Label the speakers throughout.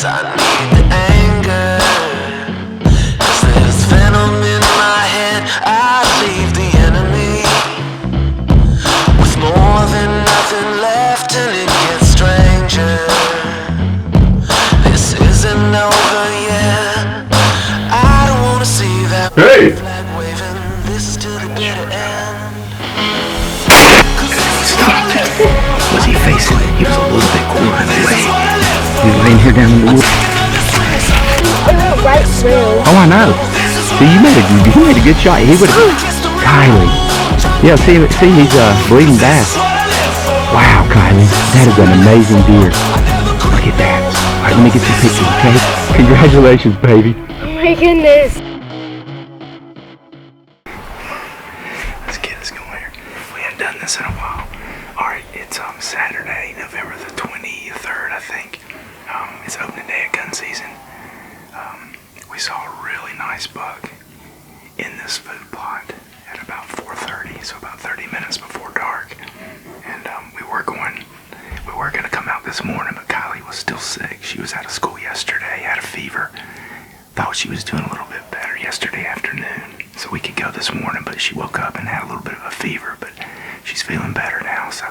Speaker 1: 'cause I need the anger. 'Cause there's venom in my head. I leave the enemy with more than nothing left, and it gets stranger. This isn't over yet. I don't wanna see that flag waving. This is to the bitter end.
Speaker 2: Was he facing? He was a little bit cooler away. He was laying here down in the woods.
Speaker 3: Right through.
Speaker 2: Oh, I know. See, you made a good shot. He would have. Kylie. Yeah, see, he's bleeding back. Wow, Kylie, that is an amazing deer. Look at that. All right, let me get some pictures, okay? Congratulations, baby.
Speaker 3: Oh my goodness.
Speaker 2: Let's get us going here. We haven't done this in a while. All right, it's Saturday, November the 23rd, I think. It's opening day of gun season. We saw a really nice buck in this food plot at about 4:30, so about 30 minutes before dark. And we were going to come out this morning, but Kylie was still sick. She was out of school yesterday, had a fever. Thought she was doing a little bit better yesterday afternoon, so we could go this morning, but she woke up and had a little bit of a fever, but she's feeling better now. So,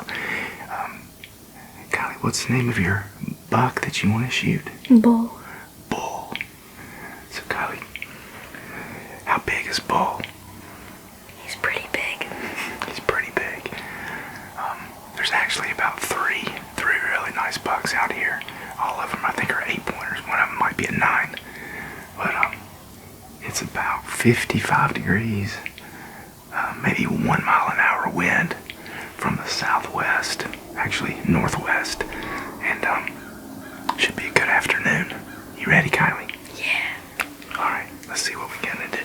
Speaker 2: Kylie, what's the name of your buck that you want to shoot?
Speaker 3: Bull.
Speaker 2: Bull. So, Kylie, how big is Bull?
Speaker 3: He's pretty big.
Speaker 2: He's pretty big. There's actually about three really nice bucks out here. All of them, I think, are 8-pointers. One of them might be a 9. But it's about 55 degrees, maybe 1 mile an hour wind from the southwest, actually northwest, and should be a good afternoon. You ready, Kylie?
Speaker 3: Yeah.
Speaker 2: All right, let's see what we can do.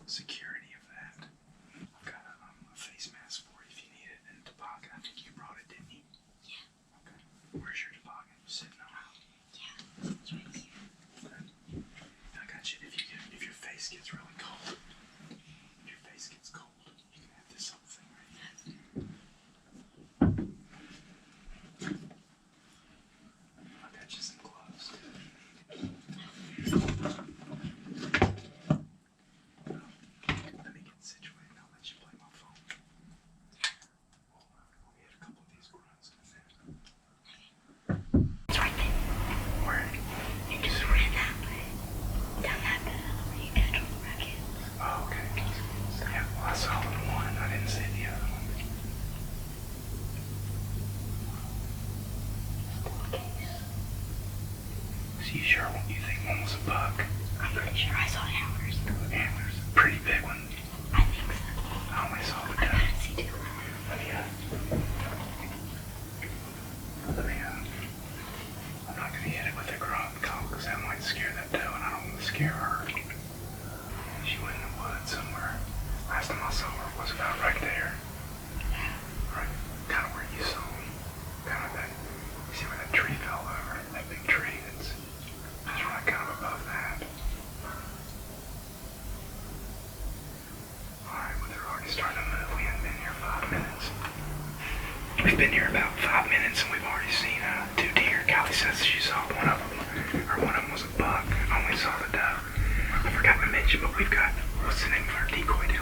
Speaker 2: Security of that. I've got a face mask for you if you need it, and toboggan. I think you brought it, didn't you?
Speaker 3: Yeah.
Speaker 2: Okay. Where's your toboggan? Sitting on it?
Speaker 3: Yeah. It's right here.
Speaker 2: Okay. I got you. If your face gets really cold, you can have this whole thing right here. I got you some gloves. You sure you think one was a buck?
Speaker 3: I'm pretty sure I saw antlers.
Speaker 2: Antlers? Pretty big one.
Speaker 3: I think so.
Speaker 2: I only saw the
Speaker 3: I
Speaker 2: doe.
Speaker 3: gotta see too.
Speaker 2: I'm not gonna hit it with a grunt call because that might scare that doe, and I don't want to scare her. She went in the woods somewhere. Last time I saw her was about right there. Right, kind of where you saw me. Kind of that. You see where that tree fell over? That big tree that's right kind of above that. Alright, well, they're already starting to move. We haven't been here 5 minutes. We've been here about 5 minutes and we've already seen 2 deer. Kylie says she saw one of them, or one of them was a buck. I only saw the doe. I forgot to mention, but we've got, what's the name of our decoy down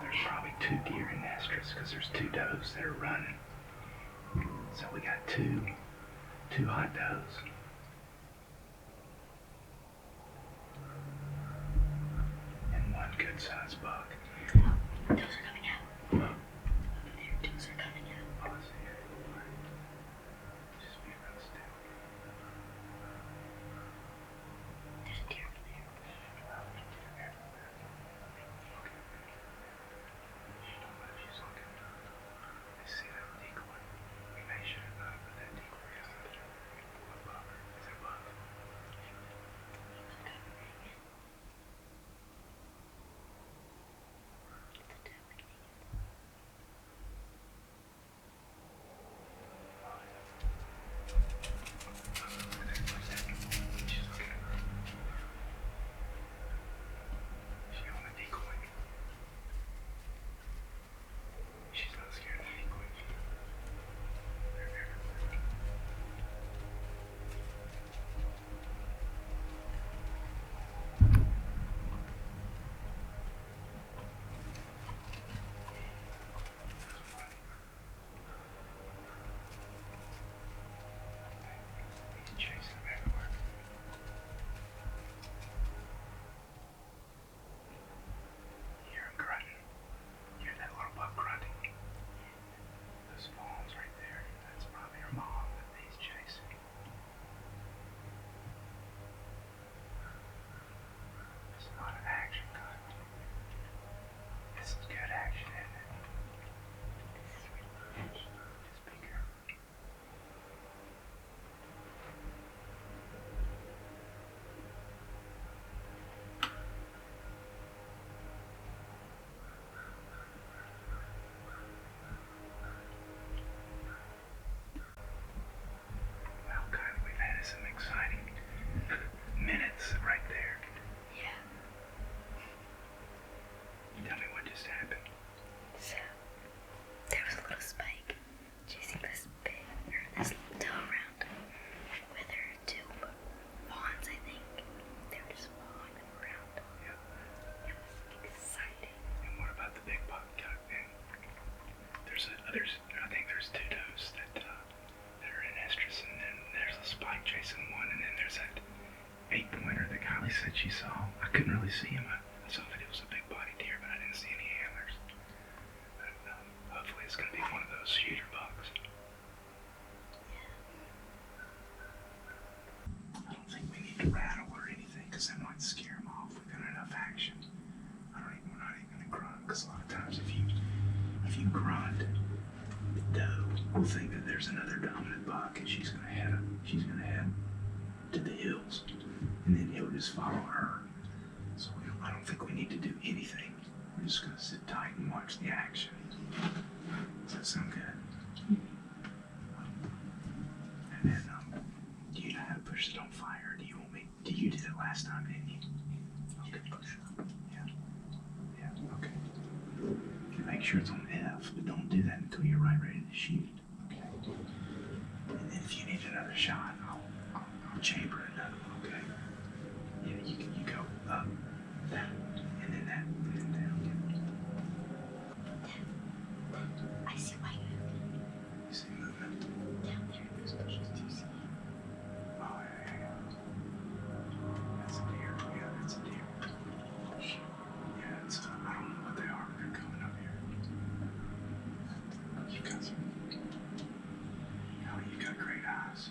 Speaker 2: there's probably 2 deer in estrus because there's 2 does that are running. So we got two hot does. And 1 good sized buck.
Speaker 3: Those are coming out.
Speaker 2: Huh?
Speaker 3: Their does are coming out.
Speaker 2: Oh, I see. Just be real still.
Speaker 3: There's a deer over there.
Speaker 2: She's looking. I see that decoy. We may should have put that decoy out. Above her. Is it above? She's looking at her. She on the decoy. She's not scared of the decoy. There. He's chasing them everywhere. You hear him grunting. You hear that little buck grunting. Those palms right there. That's probably her mom that he's chasing. There's a lot of action going on. This is good action, isn't it? Just be careful. Well, Kylie, we've had some exciting minutes right there.
Speaker 3: Yeah.
Speaker 2: Tell me what just happened.
Speaker 3: So there was a little spike chasing this doe around with her 2 fawns, I think. They were just following them around.
Speaker 2: Yeah.
Speaker 3: It was exciting.
Speaker 2: And what about the big buck? I think there's 2 does that are in estrus, and then there's a spike chasing one, and then there's that 8-pointer that Kylie said she saw. I couldn't really see him. I saw that it was a big body deer, but I didn't see any antlers. But hopefully it's going to be one of those shooter bucks. I don't think we need to rattle or anything because that might scare them off. We've got enough action. We're not even going to grunt because a lot of times if you grunt, the doe will think that there's another dominant buck and she's going to head to the hills, and then he'll just follow her. So I don't think we need to do anything. We're just going to sit tight and watch the action. Does that sound good? And then, do you know how to push it on fire? Do you want me? You did it last time, didn't you? Okay. Yeah. Okay. You make sure it's on F, but don't do that until you're right ready to shoot. Okay. And then if you need another shot, I'll chamber another one. Okay. Yeah, you go up, that, and then that, and then down.
Speaker 3: I see light movement
Speaker 2: You see movement?
Speaker 3: down there in those bushes. Do you see it?
Speaker 2: Oh, yeah. That's a deer. Yeah, that's a deer. Yeah, it's, I don't know what they are, but they're coming up here. You've got some, oh, you've got great eyes.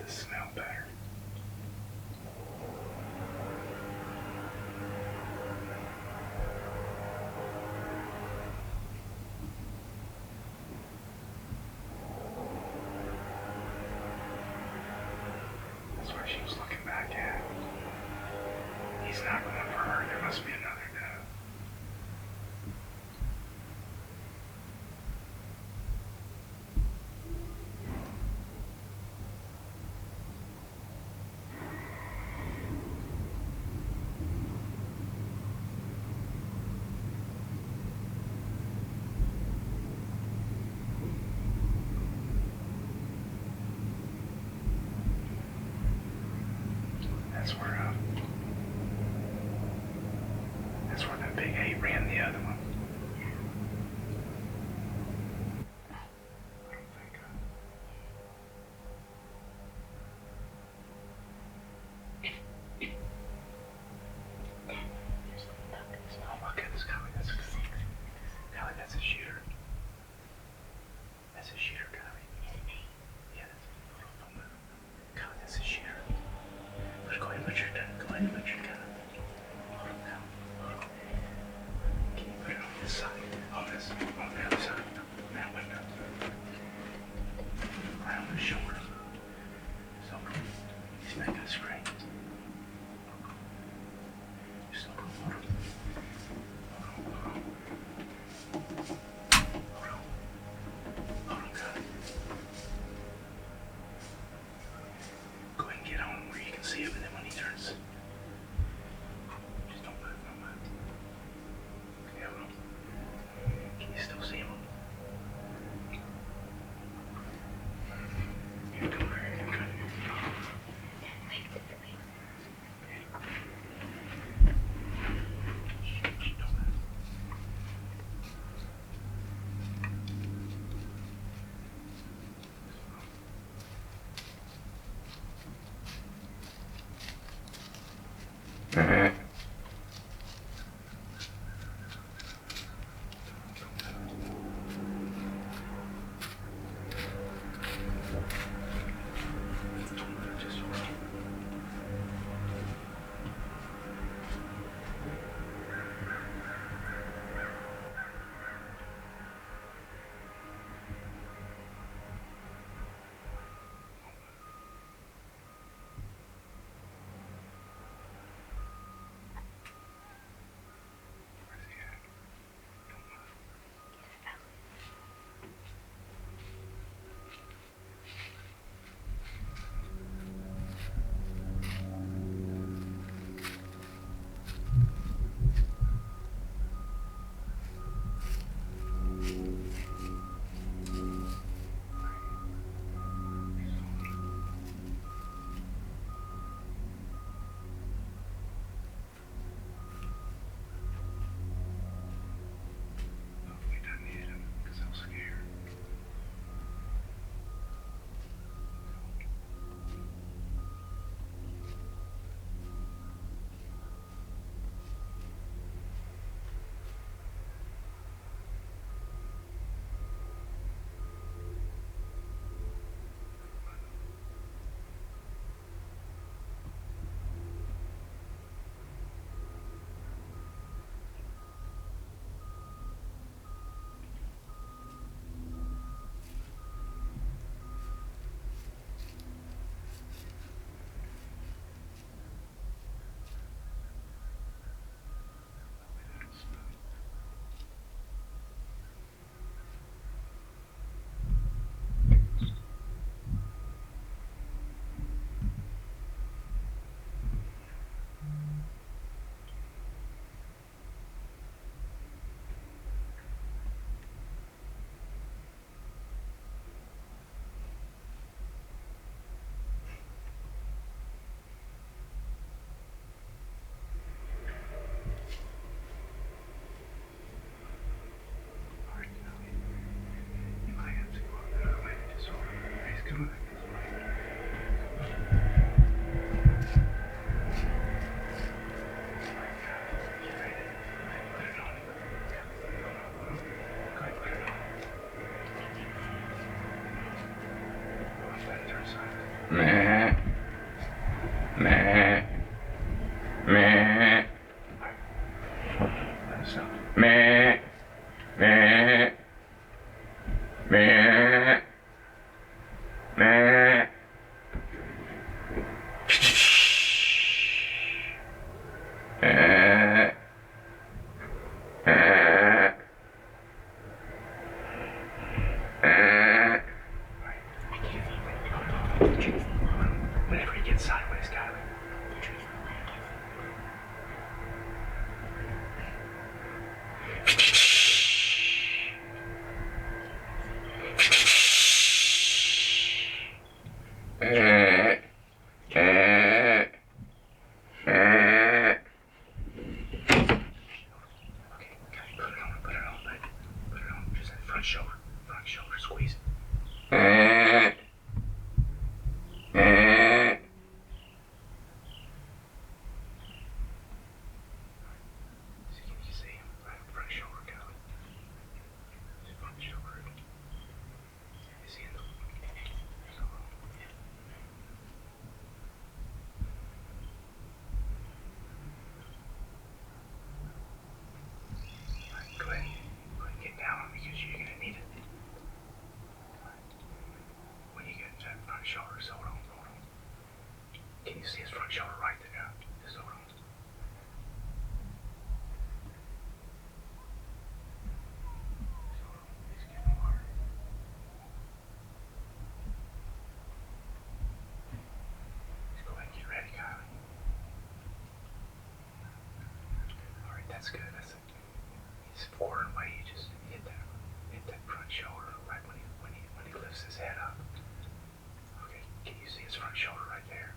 Speaker 2: to smell better. That's why she was looking back at. He's not going for her. There must be another dove. That's where that big 8 ran the other one. I don't think. Oh my goodness, Kylie, that's a good one. Kylie, that's a shooter. That's a shooter, Kylie. Yeah, that's a little move. Kylie, that's a shooter. Let's go ahead and put your gun. Go ahead and put your gun. Hold on, Kylie. Hold on. Can you put it on this side? On this? On the other side? That window. Right on the shoulder. So, he's making a screen. Just hold on. Hold on, Kylie. Go ahead and get on where you can see him, and then when he turns, just don't move, don't move. Okay, hold on. Can you still see him? Here, come over here. Come here. Shh, don't move. Hopefully it doesn't hit him, because I'm scared. Man. Meh. Meh. Meh. Meh. Meh. Meh. Whenever he gets sideways, Kylie. Front shoulder, squeeze it. Can you see him? Right, front shoulder, Kylie. Front shoulder. Is he in the... Go ahead and get down on me because you're going to need it. When you get to that front shoulder, so hold on. Can you see his front shoulder right there? Just hold on. He's getting hard. Just go ahead and get ready, Kylie. Alright, that's good. That's it. He's forward away. You just hit that front shoulder right when he lifts his head up. Okay, can you see his front shoulder right there?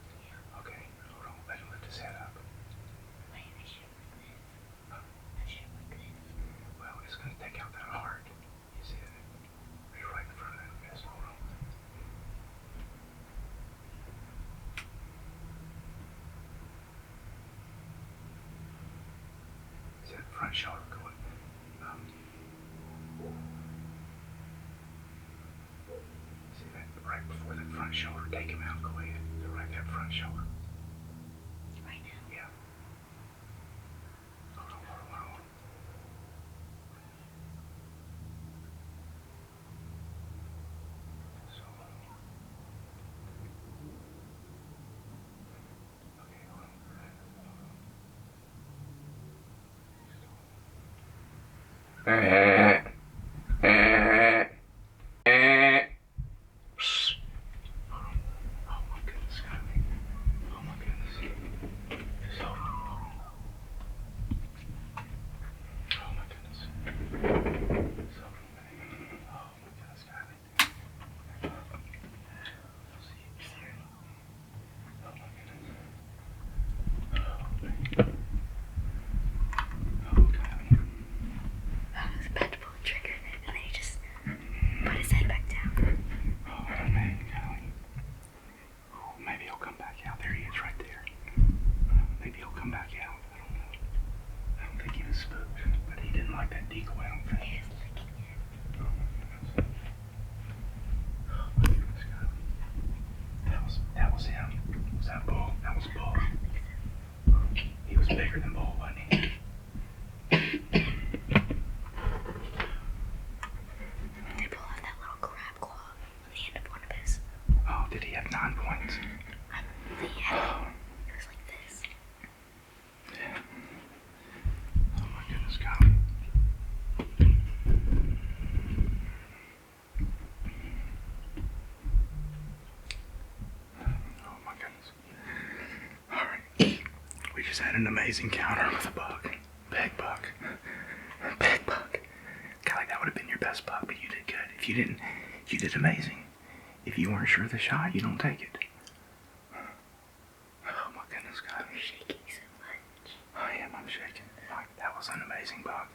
Speaker 2: Okay, hold on. Let him lift his head up. Well, it's going to take out that heart. You see it? You're right in front of that fist. Hold on. See that front shoulder going? See that right before that front shoulder? Take him out. Go ahead. Go right that front shoulder.
Speaker 3: Right now.
Speaker 2: Yeah. Hold on. So, okay, hold on. Oh my goodness, Kylie. Oh my goodness. Just hold on. Oh my goodness. Just hold on. Oh my goodness, Kylie. I'll see you. Oh my goodness. Oh, Kylie.
Speaker 3: I was about to pull the trigger, and then he just put his head back down.
Speaker 2: Oh man, Kylie. Oh, maybe he'll come back out. There he is, right there. Maybe he'll come back out. I don't know. I don't think he was spooked, but he didn't like that decoy. I don't think.
Speaker 3: He was licking it.
Speaker 2: Oh my goodness. Oh my goodness, Kylie. That was him. Was that Bull? That was Bull. He was bigger than Bull, wasn't he?
Speaker 3: And he pulled out that little crab claw on the end of one of his.
Speaker 2: Oh, did he have 9 points?
Speaker 3: Yeah. It was like this.
Speaker 2: Yeah. Oh my goodness, Kylie. Oh my goodness. Alright. We just had an amazing encounter with a buck. Big buck. Big buck. Kylie, that would have been your best buck, but you did good. If you didn't, you did amazing. If you weren't sure of the shot, you don't take it. Oh my goodness, Kylie.
Speaker 3: You're shaking so much.
Speaker 2: I am, I'm shaking. Like, that was an amazing buck.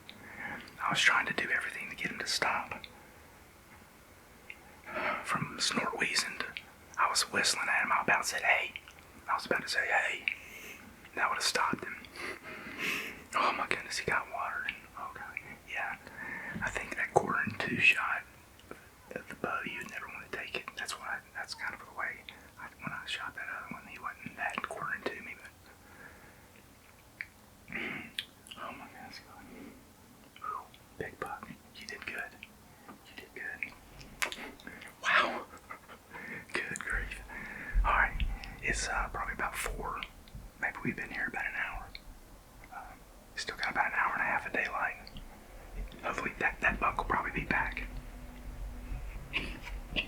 Speaker 2: I was trying to do everything to get him to stop. From snort wheezing to, I was whistling at him. I about said, hey. I was about to say, hey. That would have stopped him. Oh my goodness, he got water. Okay, yeah. I think that 4-2 shot of the bow, you'd never want to take it. That's kind of the way, when I shot that other one, he wasn't that 4-2 It's probably about 4. Maybe we've been here about an hour. Still got about an hour and a half of daylight. Hopefully that buck will probably be back. Alright,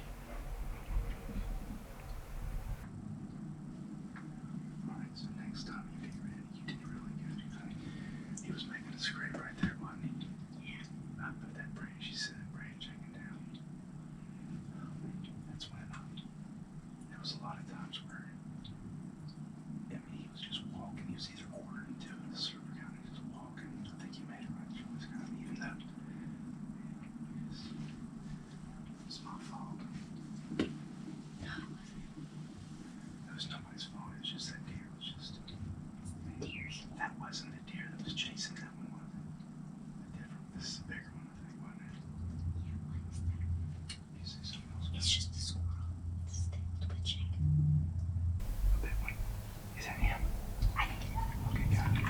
Speaker 2: so next time you get ready, you did really good. He was making a scrape right there, wasn't he? Yeah. I put that branch, you said that branch hanging down. That's when there was a lot of times where, I mean, he was just walking. He was either quartering to the server county, just walking. I think he made it right choice, kind of, even though it's my fault. It was nobody's fault. It was just that deer was just. Deers. That wasn't the deer that was chasing that one, was it? This is a bigger one, I think, wasn't it?
Speaker 3: Yeah, what is that?
Speaker 2: You say something else?
Speaker 3: It's just a squirrel. It's still twitching.
Speaker 2: A big one. Is that him?
Speaker 3: I think it is.
Speaker 2: Okay, got it.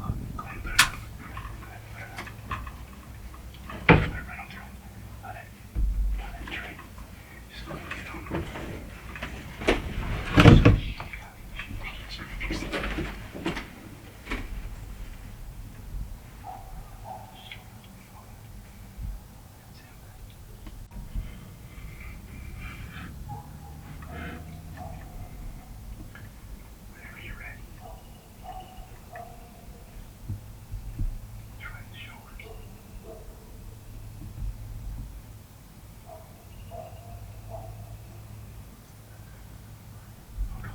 Speaker 2: Look, go ahead and put it up. Go ahead and put it up. Put it right on through. By that tree. Just go ahead and get on. Whenever you're ready. It's right in the shoulders. Hold on.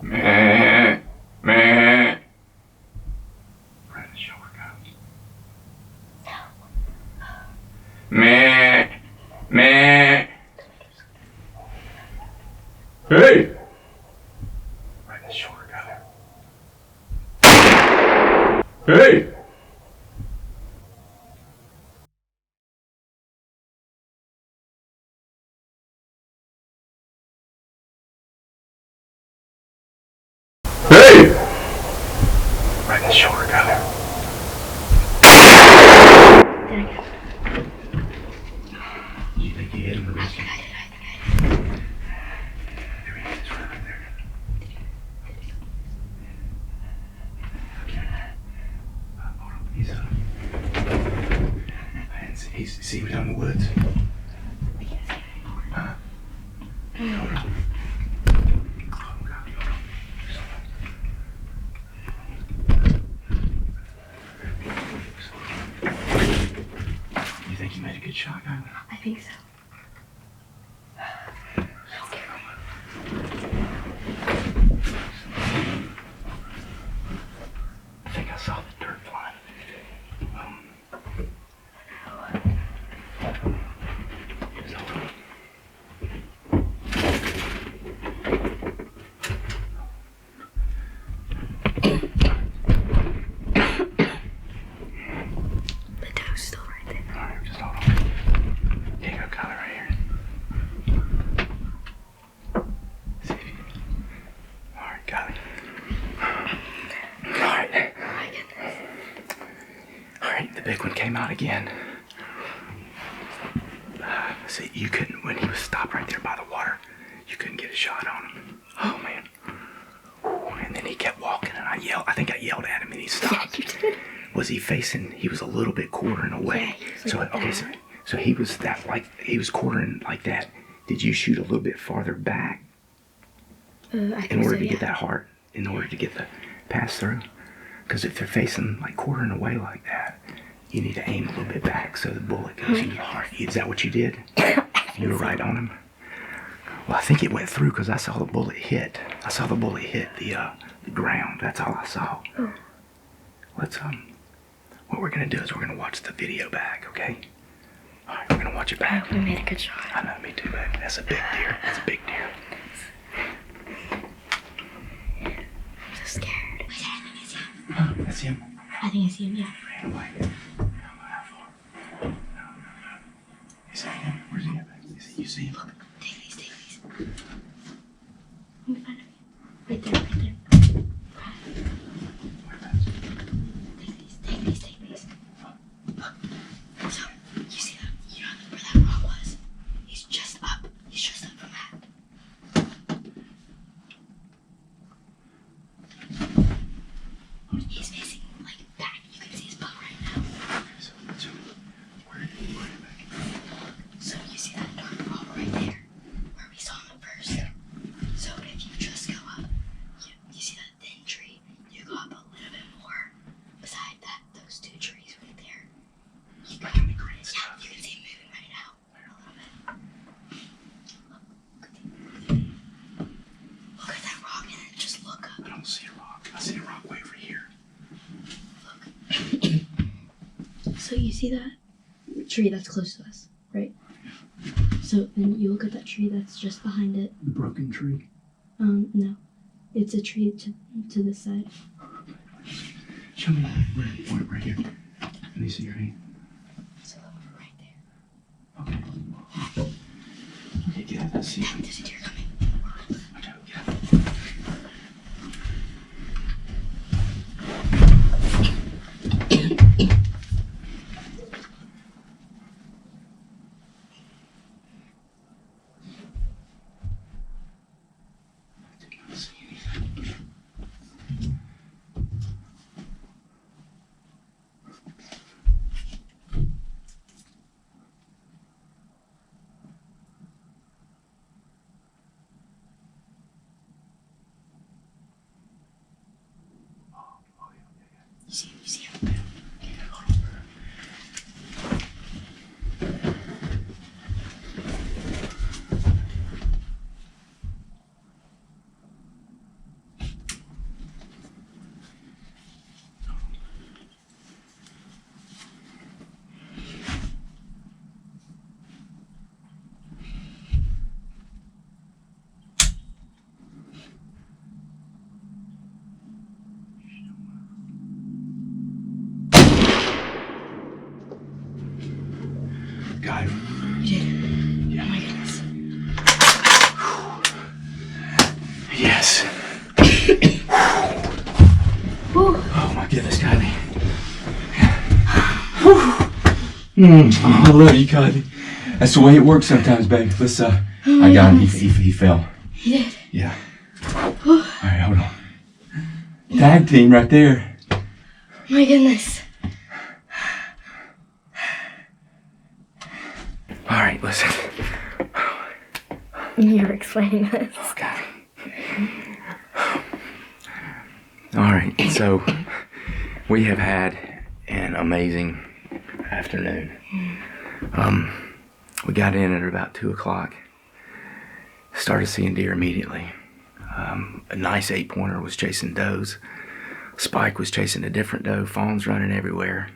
Speaker 2: Meh. Meh. Right in the shoulder, go. Meh. Meh. Hey! Right in the shoulder, go. Hey! Hey! Right in the shoulder, go.
Speaker 3: Did I get it?
Speaker 2: You think you hit him or
Speaker 3: I
Speaker 2: did
Speaker 3: think
Speaker 2: you?
Speaker 3: I did.
Speaker 2: There he is, right there. Okay. Hold on, he's see he was out in the woods. Huh? Hold on. Oh, God, hold on. You think you made a good shot, Kylie?
Speaker 3: I think so.
Speaker 2: I think I saw the dirt flying. Just hold on.
Speaker 3: The doe's still right there.
Speaker 2: Alright, just hold on. Here you go, Kylie, right here. See if you... Alright, Kylie. Alright.
Speaker 3: Oh my goodness.
Speaker 2: Alright, the big one came out again. See, you couldn't, when he was stopped right there by the water, you couldn't get a shot on him. Oh, man. And then he kept walking, and I think I yelled at him, and he stopped.
Speaker 3: Yeah, you did.
Speaker 2: Was he facing, he was a little bit quartering away.
Speaker 3: Yeah, he was
Speaker 2: So,
Speaker 3: like
Speaker 2: okay,
Speaker 3: that.
Speaker 2: so he was that, like, he was quartering like that. Did you shoot a little bit farther back
Speaker 3: I think
Speaker 2: in order
Speaker 3: so,
Speaker 2: to
Speaker 3: yeah.
Speaker 2: get that heart, in order to get the pass through? Because if they're facing, like, quartering away like that, you need to aim a little bit back so the bullet goes into the heart. Is that what you did? You were right on him? Well, I think it went through because I saw the bullet hit. I saw the bullet hit the ground. That's all I saw.
Speaker 3: Oh.
Speaker 2: Let's, what we're going to do is we're going to watch the video back, okay? All right, we're going to watch it back.
Speaker 3: We made a good shot.
Speaker 2: I know, me too, babe. That's a big deer. That's a big deer.
Speaker 3: I'm so scared. Wait, I think it's him.
Speaker 2: That's him.
Speaker 3: I think it's him, yeah.
Speaker 2: Ran away. I don't know how far. No. Is that him? Where's he at, babe? You see him?
Speaker 3: Take these. Let me find him. Right there. Take these. So, you see So you see that tree that's close to us, right? So then you look at that tree that's just behind it.
Speaker 2: The broken tree?
Speaker 3: No. It's a tree to this side.
Speaker 2: Show me. Right here. Let me see your hand.
Speaker 3: It's right there.
Speaker 2: Okay. Okay, get it. Let's see.
Speaker 3: There's a deer coming.
Speaker 2: Watch out. Get it.
Speaker 3: You see him?
Speaker 2: Got it.
Speaker 3: You did?
Speaker 2: Yeah.
Speaker 3: Oh my goodness.
Speaker 2: Yes. Oh my goodness, Kylie. Oh, I love you, Kylie. That's the way it works sometimes, babe. Let's I got him. He fell.
Speaker 3: He did?
Speaker 2: Yeah. Alright, hold on. Tag team right there.
Speaker 3: My goodness.
Speaker 2: Alright, listen.
Speaker 3: You're explaining this.
Speaker 2: Oh, God. Alright, so we have had an amazing afternoon. We got in at about 2 o'clock. Started seeing deer immediately. A nice 8-pointer was chasing does. Spike was chasing a different doe. Fawns running everywhere.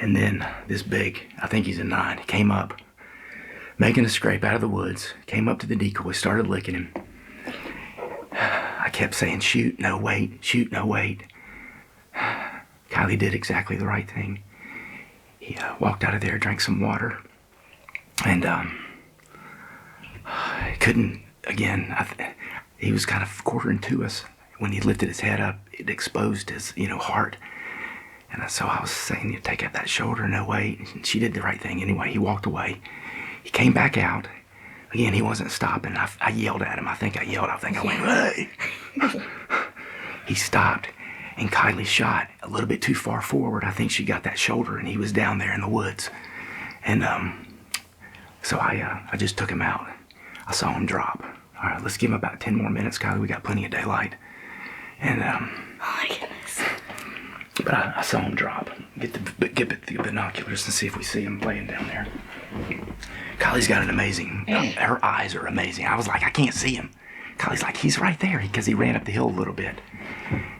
Speaker 2: And then this big, I think he's a 9, he came up, making a scrape out of the woods, came up to the decoy, started licking him. I kept saying, shoot, no, wait, shoot, no, wait. Kylie did exactly the right thing. He walked out of there, drank some water, and couldn't, again, he was kind of quartering to us. When he lifted his head up, it exposed his, heart. And so I was saying, take out that shoulder, no wait. And she did the right thing anyway. He walked away. He came back out. Again, he wasn't stopping. I yelled at him. I went, hey. He stopped, and Kylie shot a little bit too far forward. I think she got that shoulder, and he was down there in the woods. And so I just took him out. I saw him drop. All right, let's give him about 10 more minutes, Kylie. We got plenty of daylight. And
Speaker 3: oh my goodness.
Speaker 2: But I saw him drop. Get the binoculars and see if we see him laying down there. Kylie's got an amazing, her eyes are amazing. I was like, I can't see him. Kylie's like, he's right there, because he ran up the hill a little bit.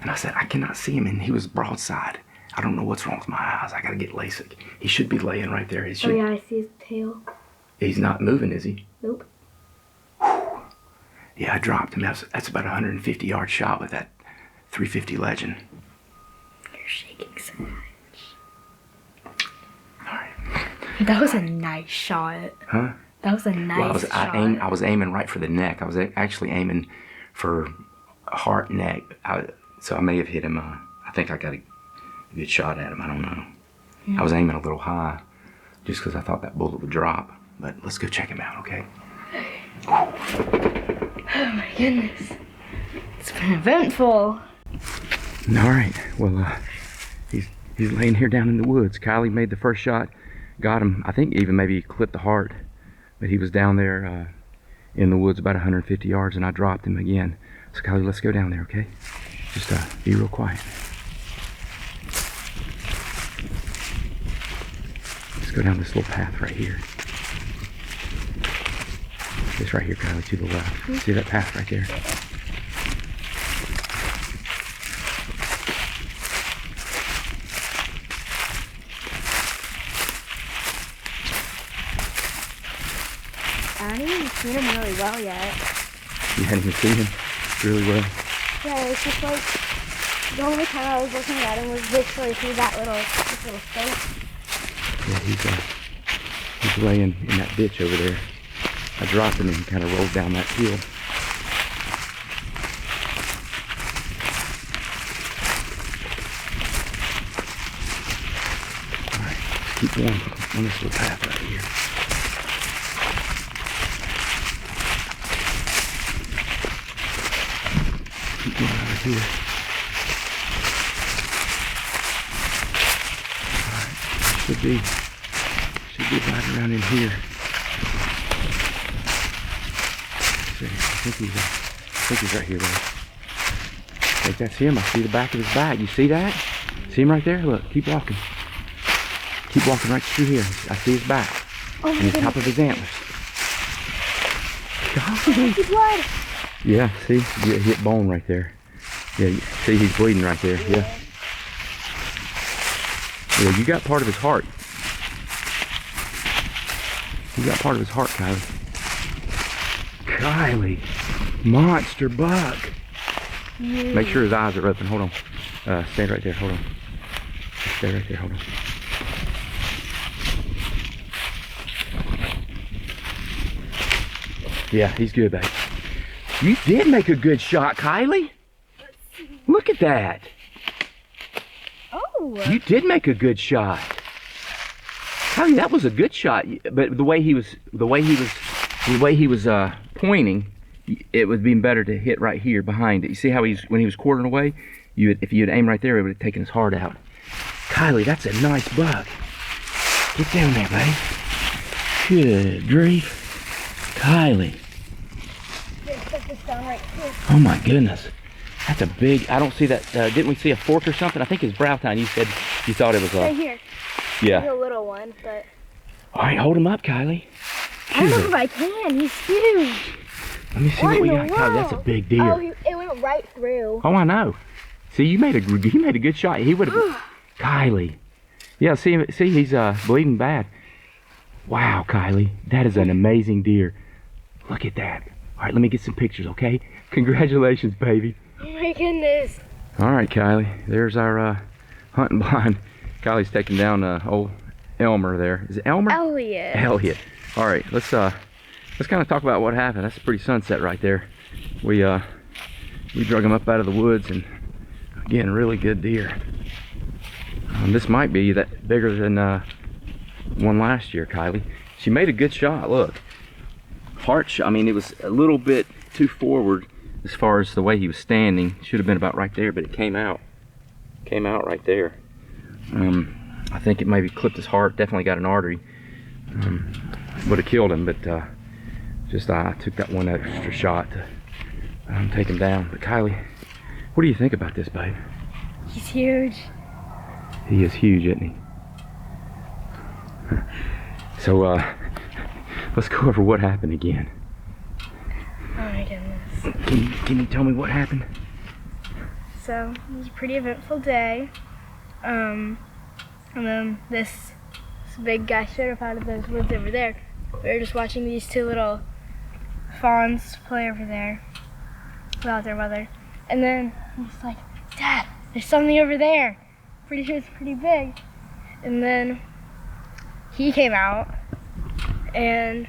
Speaker 2: And I said, I cannot see him, and he was broadside. I don't know what's wrong with my eyes. I gotta get LASIK. He should be laying right there.
Speaker 3: Oh yeah, I see his tail.
Speaker 2: He's not moving, is he?
Speaker 3: Nope.
Speaker 2: Yeah, I dropped him. That's about a 150-yard shot with that 350 Legend.
Speaker 3: You're shaking so much.
Speaker 2: Alright.
Speaker 3: That was a nice shot.
Speaker 2: Huh?
Speaker 3: That was a nice shot.
Speaker 2: I was aiming right for the neck. I was actually aiming for a heart neck. So I may have hit him. I think I got a good shot at him. I don't know.
Speaker 3: Yeah.
Speaker 2: I was aiming a little high just because I thought that bullet would drop. But let's go check him out, okay?
Speaker 3: Oh my goodness. It's been eventful.
Speaker 2: All right. Well, he's laying here down in the woods. Kylie made the first shot, got him. I think even maybe clipped the heart, but he was down there in the woods about 150 yards, and I dropped him again. So Kylie, let's go down there, okay? Just be real quiet. Let's go down this little path right here. This right here, Kylie, to the left. See that path right there?
Speaker 3: I didn't even see him really well yet.
Speaker 4: You hadn't even seen him really well.
Speaker 3: Yeah, it's just like the only time I was looking at him was literally through that this little space.
Speaker 4: Yeah, he's laying in that ditch over there. I dropped him and he kind of rolled down that hill. All right, let's keep going on this little path right here. Keep going over here. All right, should be right around in here. I think he's right here though. I think that's him. I see the back of his back. You see that? See him right there? Look, keep walking. Keep walking right through here. I see his back.
Speaker 3: Oh
Speaker 4: and the top of his antlers.
Speaker 3: Golly. Blood.
Speaker 4: Yeah, see? You hit bone right there. Yeah, see he's bleeding right there. Yeah. Yeah, you got part of his heart. You got part of his heart, Kylie. Kylie, monster buck. Make sure his eyes are open. Hold on. Stand right there. Hold on. Stay right there. Hold on. Yeah, he's good, babe. You did make a good shot, Kylie. Look at that.
Speaker 3: Oh.
Speaker 4: You did make a good shot. Kylie, that was a good shot. But the way he was pointing, it would have been better to hit right here behind it. You see how when he was quartering away, if you had aimed right there, it would have taken his heart out. Kylie, that's a nice buck. Get down there, buddy. Good grief. Kylie. Oh my goodness. That's a big, I don't see that, didn't we see a fork or something? I think it's brow tine. You said you thought it was a...
Speaker 3: Right here.
Speaker 4: Yeah.
Speaker 3: He's a little one, but...
Speaker 4: All right, hold him up, Kylie.
Speaker 3: I don't know if I can. He's huge.
Speaker 4: Let me see what we got. Kylie, that's a big deer.
Speaker 3: Oh, it went right through.
Speaker 4: Oh, I know. See, you made a good shot. He would have... Kylie. Yeah, see, he's bleeding bad. Wow, Kylie. That is an amazing deer. Look at that. All right, let me get some pictures, okay? Congratulations, baby.
Speaker 3: Oh my goodness.
Speaker 4: All right, Kylie. There's our hunting blind. Kylie's taking down old Elmer there. Is it Elmer?
Speaker 3: Elliot.
Speaker 4: Elliot. All right, let's kind of talk about what happened. That's a pretty sunset right there. We drug him up out of the woods, and again, really good deer. This might be that bigger than one last year, Kylie. She made a good shot. Look, heart shot. I mean, it was a little bit too forward as far as the way he was standing. Should have been about right there, but it came out right there. I think it maybe clipped his heart. Definitely got an artery. Would have killed him, but just I took that one extra shot to take him down. But Kylie, what do you think about this, babe?
Speaker 3: He's huge.
Speaker 4: He is huge, isn't he? So let's go over what happened again.
Speaker 3: Oh my goodness.
Speaker 4: Can you tell me what happened?
Speaker 3: So it was a pretty eventful day. And then this big guy showed up out of those woods over there. We were just watching these two little fawns play over there without their mother. And then he's like, Dad, there's something over there. Pretty sure it's pretty big. And then he came out and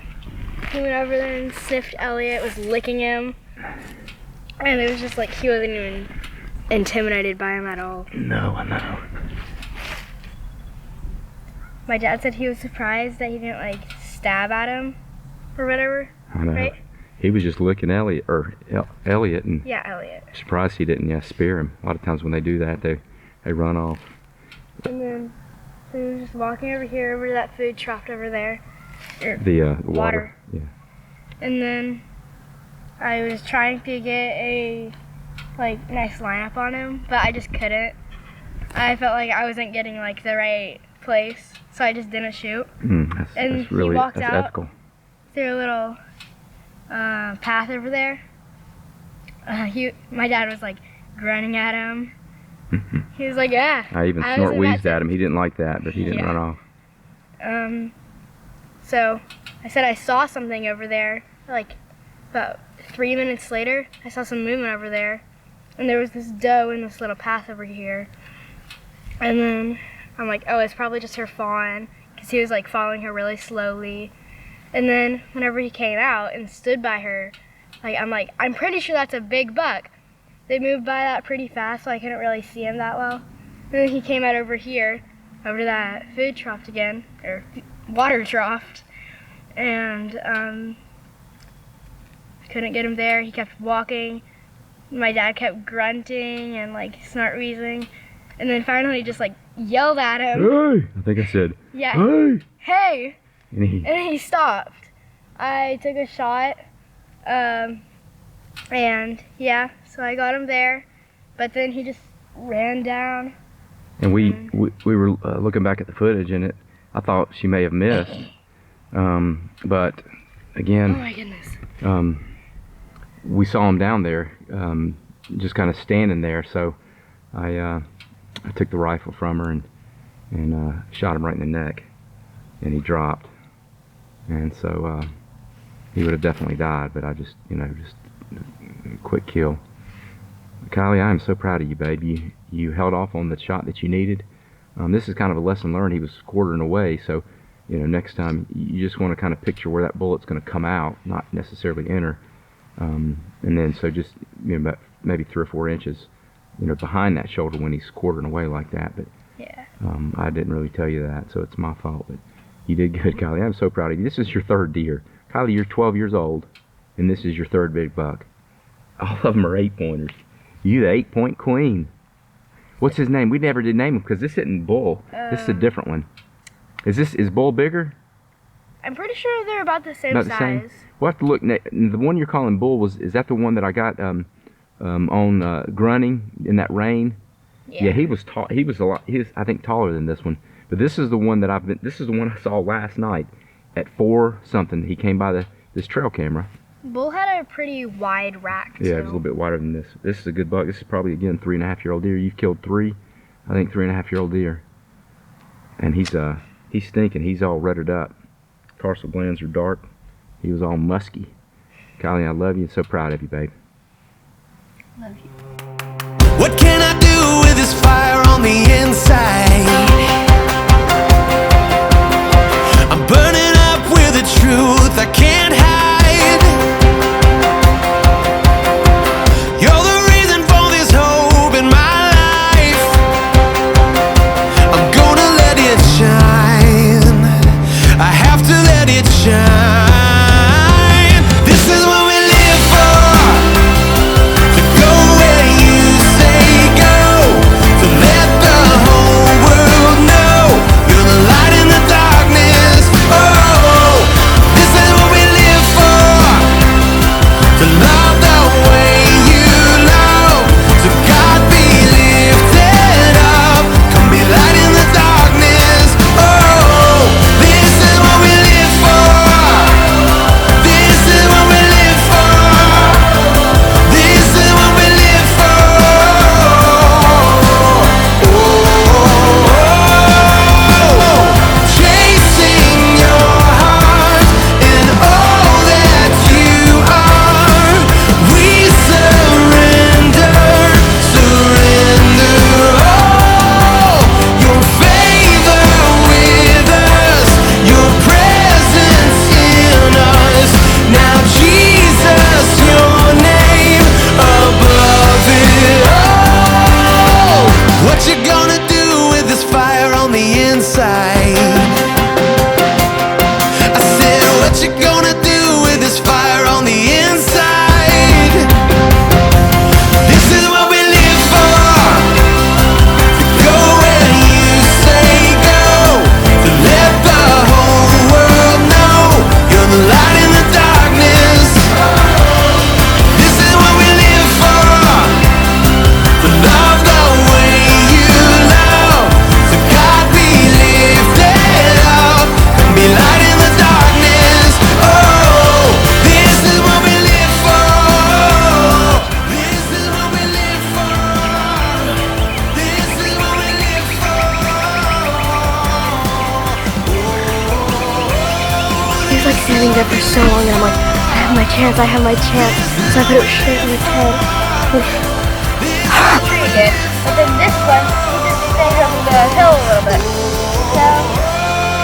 Speaker 3: he went over there and sniffed Elliot, was licking him. And it was just like he wasn't even intimidated by him at all.
Speaker 4: No, I know.
Speaker 3: My dad said he was surprised that he didn't like stab at him or whatever.
Speaker 4: I know.
Speaker 3: Right?
Speaker 4: He was just licking Elliot, Elliot, and
Speaker 3: Yeah, Elliot.
Speaker 4: surprised he didn't spear him. A lot of times when they do that, they run off.
Speaker 3: And then so he was just walking over here, over to that food trough over there.
Speaker 4: The water. Yeah.
Speaker 3: And then I was trying to get a nice lineup on him, but I just couldn't. I felt like I wasn't getting like the right place, so I just didn't shoot.
Speaker 4: That's really
Speaker 3: walked
Speaker 4: that's
Speaker 3: out
Speaker 4: ethical.
Speaker 3: through a little path over there. My dad was like grunting at him. He was like, yeah.
Speaker 4: I even snort wheezed at him. He didn't like that, but he didn't run off.
Speaker 3: So I said I saw something over there. Like about 3 minutes later, I saw some movement over there. And there was this doe in this little path over here. And then I'm like, oh, it's probably just her fawn, because he was like following her really slowly. And then whenever he came out and stood by her, I'm pretty sure that's a big buck. They moved by that pretty fast, so I couldn't really see him that well. And then he came out over here, over to that food trough again, or water trough. And I couldn't get him there. He kept walking. My dad kept grunting and like snort wheezing. And then finally just like yelled at him.
Speaker 4: Hey! I think I said,
Speaker 3: yeah.
Speaker 4: Hey!
Speaker 3: Hey!
Speaker 4: And
Speaker 3: then he stopped. I took a shot. And yeah, so I got him there. But then he just ran down.
Speaker 4: And we were looking back at the footage, and I thought she may have missed. But again,
Speaker 3: oh my goodness.
Speaker 4: We saw him down there, just kind of standing there. So I took the rifle from her and shot him right in the neck, and he dropped. And so he would have definitely died, but I just, just a quick kill. Kylie, I am so proud of you, babe. You held off on the shot that you needed. This is kind of a lesson learned. He was quartering away, so next time you just want to kind of picture where that bullet's going to come out, not necessarily enter. And then so just about maybe 3 or 4 inches, behind that shoulder when he's quartering away like that. But
Speaker 3: yeah,
Speaker 4: I didn't really tell you that, so it's my fault. But you did good, Kylie. I'm so proud of you. This is your 3rd deer. Kylie, you're 12 years old, and this is your 3rd big buck. All of them are 8-pointers. You the 8-point queen. What's his name? We never did name him because this isn't Bull. This is a different one. Is Bull bigger?
Speaker 3: I'm pretty sure they're about the same
Speaker 4: About
Speaker 3: size.
Speaker 4: the same? We'll have to look. The one you're calling Bull is that the one that I got on grunting in that rain? Yeah, he was tall. He was I think taller than this one. But this is the one that this is the one I saw last night at 4 something. He came by this trail camera.
Speaker 3: Bull had a pretty wide rack too.
Speaker 4: Yeah, it was a little bit wider than this. This is a good buck. This is probably, again, 3.5-year-old deer. You've killed 3, I think 3.5-year-old deer. And he's stinking. He's all rutted up. Tarsal glands are dark. He was all musky. Kylie, I love you. So proud of you, babe.
Speaker 3: Love you.
Speaker 1: What can I do with this fire on the inside? I'm burning up with the truth I can't hide. You're the reason for this hope in my life. I'm gonna let it shine. I have to let it shine. This is what we live for. To go where you say go. To let the whole world know you're the light in the darkness. Oh, this is what we live for. To love the way you love. So God be lifted up. Come be light in the darkness. Oh, this is what we live for. This is what we live for. This is what we live for. Oh, chasing your heart and all that you are. We surrender, surrender all. Your favor with us, your presence in us. Now Jesus, your name above it all. What you gonna do with this fire on the inside? I said, what you gonna do with this fire on the inside? This is what we live for. To go where you say go. To let the whole world know you're the light in the darkness. This is what we live for. To love the way you love. So God be lifted
Speaker 3: standing there for so long, and I'm like, I have my chance, I have my chance. So I put it straight in his head. Tree again, but then this one, he just stayed over the hill a little bit. So,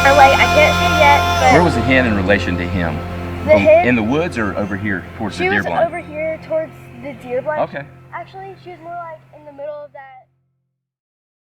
Speaker 3: or like, I can't see yet, but...
Speaker 4: Where was the hen in relation to him?
Speaker 3: The hen?
Speaker 4: In the woods or over here towards the deer blind?
Speaker 3: She was over here towards the deer blind.
Speaker 4: Okay.
Speaker 3: Actually, she was more like in the middle of that